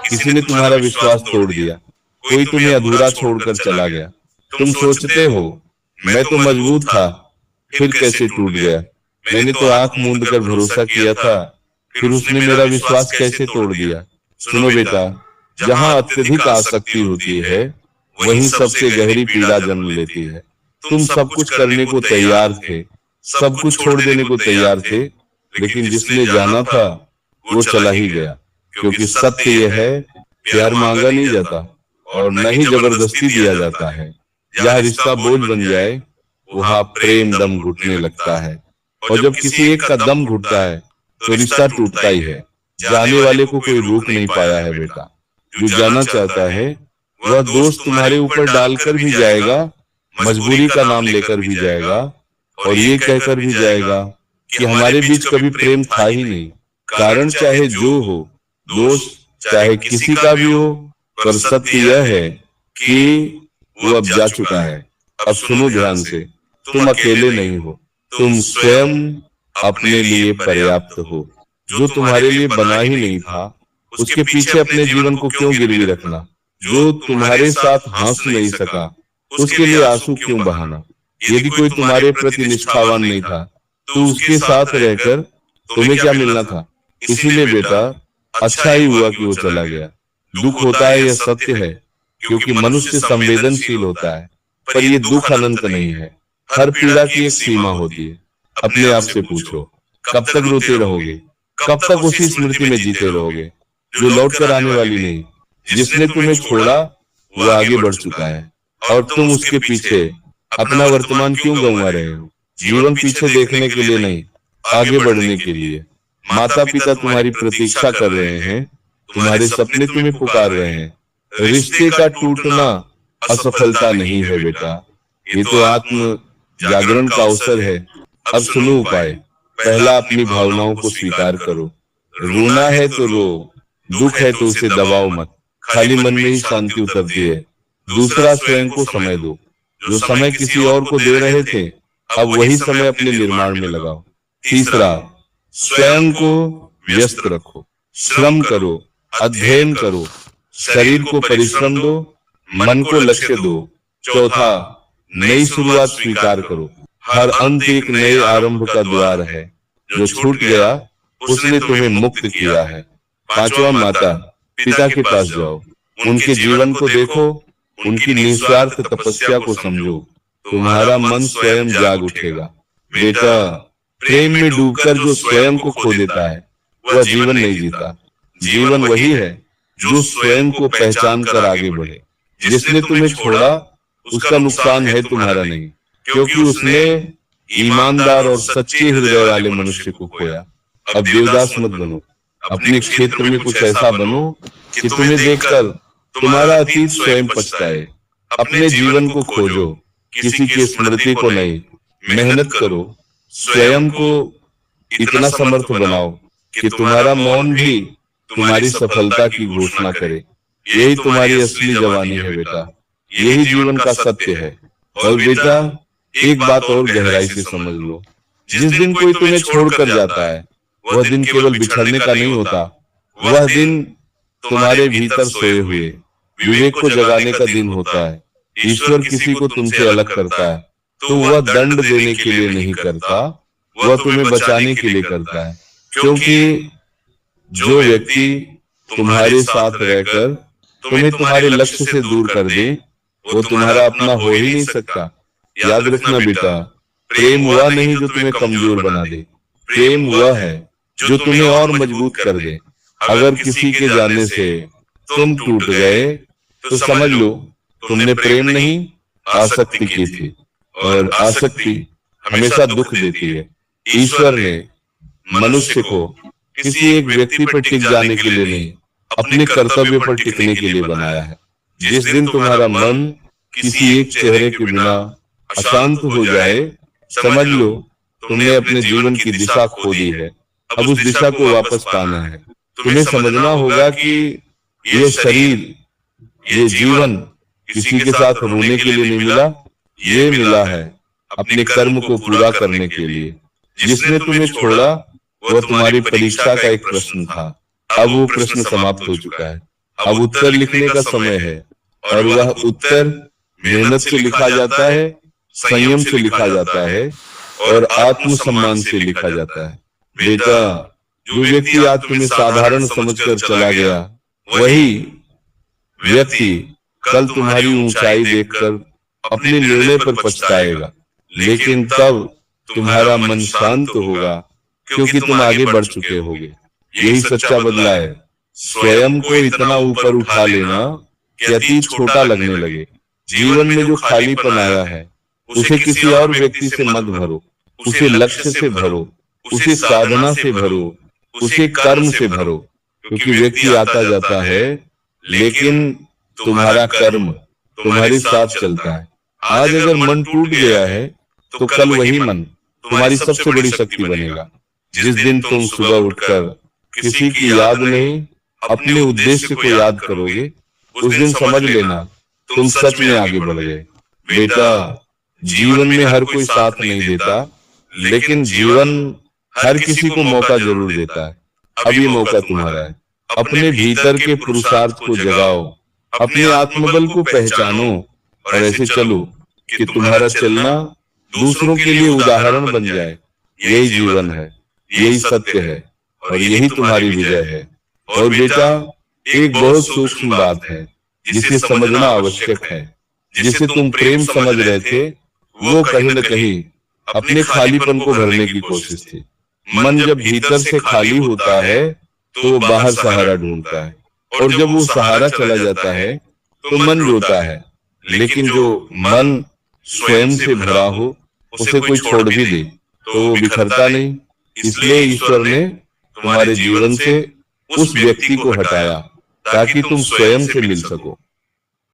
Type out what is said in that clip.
किसी ने तुम्हारा विश्वास तोड़ दिया, कोई तुम्हें अधूरा छोड़कर चला गया। तुम सोचते हो, मैं तो मजबूत था, फिर कैसे टूट गया। मैंने तो आंख मूंद कर भरोसा किया था, फिर उसने मेरा विश्वास कैसे तोड़ दिया। सुनो बेटा, जहां अत्यधिक आसक्ति होती है, वहीं सबसे गहरी पीड़ा जन्म लेती है। तुम सब कुछ करने को तैयार थे, सब कुछ छोड़ देने को तैयार थे, लेकिन जिसने जाना था वो चला ही गया। क्योंकि सत्य यह है, प्यार मांगा नहीं जाता और न ही जबरदस्ती दिया जाता है। जहाँ रिश्ता बोझ बन जाए, वहां प्रेम दम घुटने लगता है। और जब किसी एक का दम घुटता है तो रिश्ता टूटता ही है। जाने वाले को कोई रोक नहीं पाया है बेटा। जो जाना चाहता है वह दोष तुम्हारे ऊपर डालकर भी जाएगा, मजबूरी का नाम लेकर भी जाएगा, और ये कहकर भी जाएगा कि हमारे बीच कभी प्रेम था ही नहीं। कारण चाहे जो हो, दोष चाहे किसी का भी हो, पर सत्य यह है कि वो अब जा चुका है। अब सुनो ध्यान से, तुम अकेले नहीं हो, तुम स्वयं अपने लिए पर्याप्त हो। जो तुम्हारे लिए बना ही नहीं था, उसके पीछे अपने जीवन को क्यों गिरवी रखना। जो तुम्हारे साथ हंस नहीं सका, उसके लिए आंसू क्यों बहाना। यदि कोई तुम्हारे प्रति निष्ठावान नहीं था, तो उसके साथ रहकर तुम्हें क्या मिलना था। इसीलिए बेटा, अच्छा ही हुआ कि वो चला गया। दुख होता है, यह सत्य है, क्योंकि मनुष्य संवेदनशील होता है, पर यह दुख अनंत नहीं है। हर पीड़ा की एक सीमा होती है। अपने आप से पूछो, कब तक रोते रहोगे, कब तक उसी स्मृति में जीते रहोगे जो लौट कर आने वाली नहीं। जिसने तुम्हें छोड़ा वो आगे बढ़ चुका है, और तुम उसके पीछे अपना वर्तमान क्यों गंवा रहे हो। जीवन पीछे देखने के लिए नहीं, आगे बढ़ने के लिए। माता पिता तुम्हारी प्रतीक्षा कर रहे हैं, तुम्हारे सपने तुम्हें पुकार रहे हैं। रिश्ते का टूटना असफलता नहीं है बेटा, ये तो आत्म जागरण का अवसर है। अब सुनो उपाय। पहला, अपनी भावनाओं को स्वीकार करो। रोना है तो रो, दुख है तो उसे दबाओ मत, खाली मन में ही शांति उतरती है। दूसरा, स्वयं को समय दो। जो समय किसी और को दे रहे थे, अब वही समय अपने निर्माण में लगाओ। तीसरा, स्वयं को व्यस्त रखो, श्रम करो, अध्ययन करो, शरीर को परिश्रम दो, मन को लक्ष्य दो। चौथा, नई शुरुआत स्वीकार करो। हर अंत एक नए आरंभ का द्वार है। जो छूट गया उसने तुम्हें मुक्त किया है। पांचवा, माता पिता के पास जाओ, उनके जीवन को देखो, उनकी निस्वार्थ तपस्या को समझो। तुम्हारा मन स्वयं जाग उठेगा। बेटा, प्रेम में डूबकर जो स्वयं को खो देता है वह जीवन नहीं जीता। जीवन वही है जो स्वयं को पहचान कर आगे बढ़े। जिसने तुम्हें छोड़ा उसका नुकसान है तुम्हारा नहीं, क्योंकि उसने ईमानदार और सच्चे हृदय वाले मनुष्य को खोया। अब देवदास मत बनो, अपने क्षेत्र में कुछ ऐसा बनो कि तुम्हें देखकर तुम्हारा अतीत स्वयं पछताए। अपने जीवन को खोजो, किसी की स्मृति को नहीं। मेहनत करो, स्वयं को इतना समर्थ बनाओ कि तुम्हारा मौन भी तुम्हारी सफलता की घोषणा करे। यही तुम्हारी असली जवानी है बेटा, यही जीवन का सत्य है। और बेटा, एक बात और गहराई से समझ लो, जिस दिन कोई तुम्हें छोड़कर जाता है, वह दिन केवल बिछड़ने का नहीं होता, वह दिन तुम्हारे भीतर सोए हुए विवेक को जगाने का दिन होता है। ईश्वर किसी को तुमसे अलग करता है तो वह दंड देने के लिए नहीं करता, वह तुम्हें बचाने के लिए करता है। क्योंकि जो व्यक्ति तुम्हारे साथ रहकर तुम्हें तुम्हारे लक्ष्य से दूर कर दे, वो तुम्हारा अपना हो ही नहीं सकता। याद रखना बेटा, प्रेम वह नहीं जो तुम्हें कमजोर बना दे, प्रेम वह है जो तुम्हें और मजबूत कर दे। अगर किसी के जाने से तुम टूट गए तो समझ लो तुमने प्रेम नहीं, आसक्ति की थी, और आसक्ति हमेशा दुख देती है। ईश्वर ने मनुष्य को किसी एक व्यक्ति पर टिक जाने के लिए नहीं, अपने कर्तव्य पर टिकने के लिए बनाया है। जिस दिन तुम्हारा मन किसी एक चेहरे के बिना अशांत हो जाए, समझ लो तुमने अपने जीवन की दिशा खो दी है। अब उस दिशा को वापस पाना है। तुम्हें समझना होगा कि यह शरीर, ये जीवन किसी के साथ रोने के लिए नहीं मिला, ये मिला है अपने कर्म को पूरा करने के लिए। जिसने तुम्हें छोड़ा वह तुम्हारी परीक्षा का एक प्रश्न था, अब वो प्रश्न समाप्त हो चुका है। अब उत्तर लिखने का समय है, और वह उत्तर मेहनत से लिखा जाता है, संयम से लिखा जाता है और आत्मसम्मान से लिखा जाता है। बेटा, जो व्यक्ति आज तुम्हें साधारण समझकर चला गया, वही व्यक्ति कल तुम्हारी ऊंचाई देखकर अपने निर्णय पर पछताएगा। लेकिन तब तुम्हारा मन शांत होगा, क्योंकि तुम आगे बढ़ चुके होगे। यही सच्चा बदला है। स्वयं को इतना ऊपर उठा लेना कि अतीत छोटा लगने लगे। जीवन में जो खालीपन आया है, उसे किसी और व्यक्ति से मत भरो, उसे लक्ष्य से भरो, उसे साधना से भरो, उसे कर्म से भरो। क्योंकि व्यक्ति आता जाता है, लेकिन तुम्हारा कर्म तुम्हारे साथ चलता है। आज अगर मन टूट गया है, तो कल वही मन तुम्हारी सबसे बड़ी शक्ति बनेगा। जिस दिन तुम सुबह उठकर किसी की याद नहीं, अपने उद्देश्य को याद करोगे, उस दिन समझ लेना तुम सच में आगे बढ़ गए। बेटा, जीवन में हर कोई साथ नहीं देता, लेकिन जीवन हर किसी को मौका जरूर देता है। अब ये मौका तुम्हारा है। अपने भीतर के पुरुषार्थ को जगाओ, अपने आत्मबल को पहचानो और ऐसे चलो कि तुम्हारा चलना दूसरों के लिए उदाहरण बन जाए। यही जीवन है, यही सत्य है और यही तुम्हारी विजय है। और बेटा, एक बहुत सूक्ष्म बात है जिसे समझना आवश्यक है। जिसे तुम प्रेम समझ रहे थे, वो कहीं न कहीं अपने खालीपन को भरने की कोशिश थी। मन जब भीतर से खाली होता है, तो वो बाहर सहारा ढूंढता है, और जब वो सहारा चला जाता है, तो मन रोता है। लेकिन जो मन स्वयं से भरा हो, उसे कोई छोड़ भी दे तो वो बिखरता नहीं। इसलिए ईश्वर ने तुम्हारे जीवन से उस व्यक्ति को हटाया, ताकि तुम स्वयं से मिल सको।